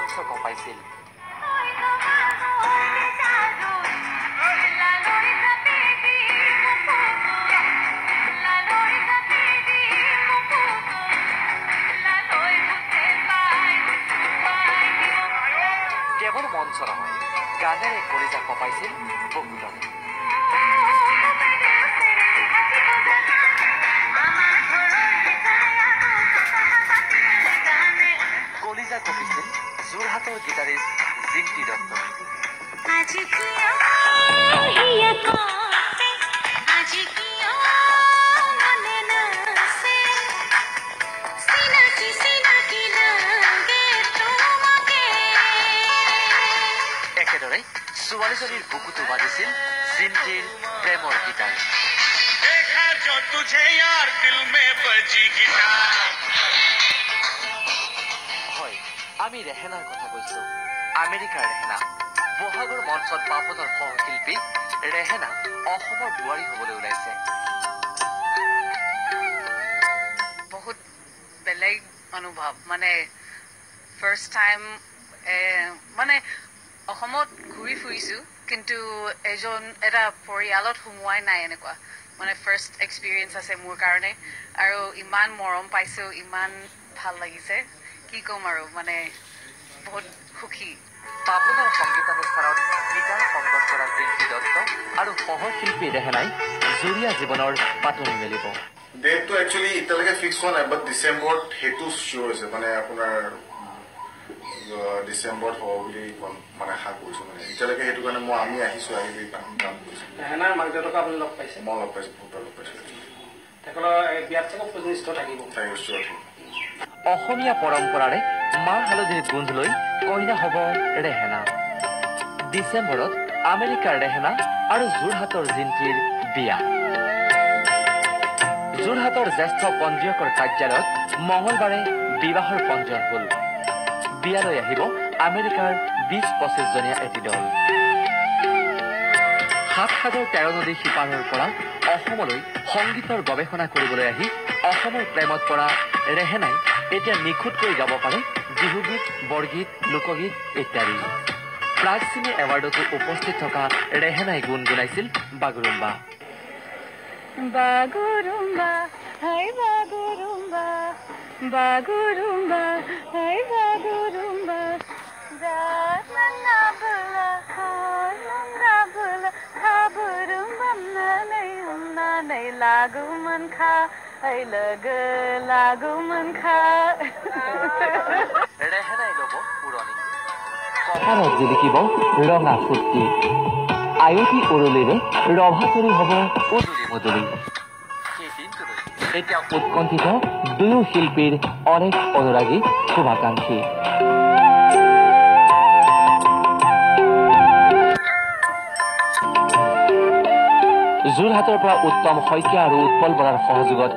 মঞ্চ কঁপাইছিল। কেৱল মঞ্চ নহয়, গানেৰে কলিজা কঁপাইছিল বহুতৰে। কলিজা কঁপিছিল যোৰহাটৰ গীটাৰিষ্ট জিন্তি দত্ত। একেদৰে ছোৱালীজনীৰ বুকুতো বাজিছিল জিন্তিৰ প্ৰেমৰ গীটাৰ। হয়, আমি ৰেহেনাৰ কথা কৈছো, আমেৰিকাৰ ৰেহেনা। বহাগৰ মঞ্চত পাপনৰ সহশিল্পী ৰেহেনা অসমৰ বোৱাৰী হবলৈ ওলাইছে। বহুত বেলেগ অনুভৱ, মানে ফাৰ্ষ্ট টাইম মানে অসমত ঘূৰি ফুৰিছোঁ, কিন্তু এটা পৰিয়ালত সোমোৱাই নাই এনেকুৱা। মানে ফাৰ্ষ্ট এক্সপিৰিয়েঞ্চ আছে মোৰ কাৰণে, আৰু ইমান মৰম পাইছোঁ, ইমান ভাল লাগিছে, কি ক'ম আৰু, মানে বহুত সুখী। পাপনৰ সংগীতানুষ্ঠানত গীটাৰ সংগত কৰা জিন্তি দত্ত আৰু সহশিল্পী ৰেহেনাই জুৰীয়া জীৱনৰ পাতনি মেলিব। ডেটটো একচুৱেলি এতিয়ালৈকে ফিক্স হোৱা নাই, বাট ডিচেম্বৰত সেইটো চিয়'ৰ হৈছে, মানে আপোনাৰ ডিচেম্বৰত হ'ব বুলি মানে আশা কৰিছোঁ। মানে এতিয়ালৈকে সেইটো কাৰণে আমি আহিছোঁ, আহি কাম কৰিছোঁ। ৰেহেনাৰ মাক দেউতাকক আপুনি লগ পাইছে? মই লগ পাইছোঁ, বহুত লগ পাইছোঁ। তেখেতৰ বিয়াত চাগে নিশ্চয় থাকিব। অসমীয়া পৰম্পৰাৰে মাহ হালধিৰ গোন্ধ লৈ কইনা হ'ব ৰেহেনা। ডিচেম্বৰত আমেৰিকাৰ ৰেহেনা আৰু যোৰহাটৰ জিন্তিৰ বিয়া। যোৰহাটৰ জ্যেষ্ঠ পঞ্জীয়কৰ কাৰ্যালয়ত মঙলবাৰে বিবাহৰ পঞ্জীয়ন হ'ল। বিয়ালৈ আহিব আমেৰিকাৰ ২০-২৫ জনীয়া এটি দল। ৭ সাগৰ ১৩ নদী সিপাৰৰ পৰা অসমলৈ সংগীতৰ গৱেষণা কৰিবলৈ আহি অসমৰ প্ৰেমত পৰা ৰেহেনাই এতিয়া নিখুঁতকৈ গাব পাৰে বিহুগীত, বৰগীত, লোকগীত ইত্যাদি। প্ৰাগ চিনে এৱাৰ্ডতো উপস্থিত থকা ৰেহেনাই গুণগুণাইছিল বাগৰুম্বা। বাগৰুম্বা হাই বাগৰুম্বা, বাগৰুম্বা হাই বাগৰুম্বা, লাগু মন খা লগ লাগু মন খা। ৰেহেনাই ল'ব পুৰণি কঁকালত জিলিকিব ৰঙা ফুটকি, আয়তী উৰুলিৰে ৰভাচৰি হ'ব উজুলি মুজুলি। সেই দিনটোলৈ এতিয়া উৎকণ্ঠিত দুয়ো শিল্পীৰ অনেক অনুৰাগী, শুভাকাংক্ষী। যোৰহাটৰ পৰা উত্তম শইকীয়া আৰু উৎপল বৰাৰ সহযোগত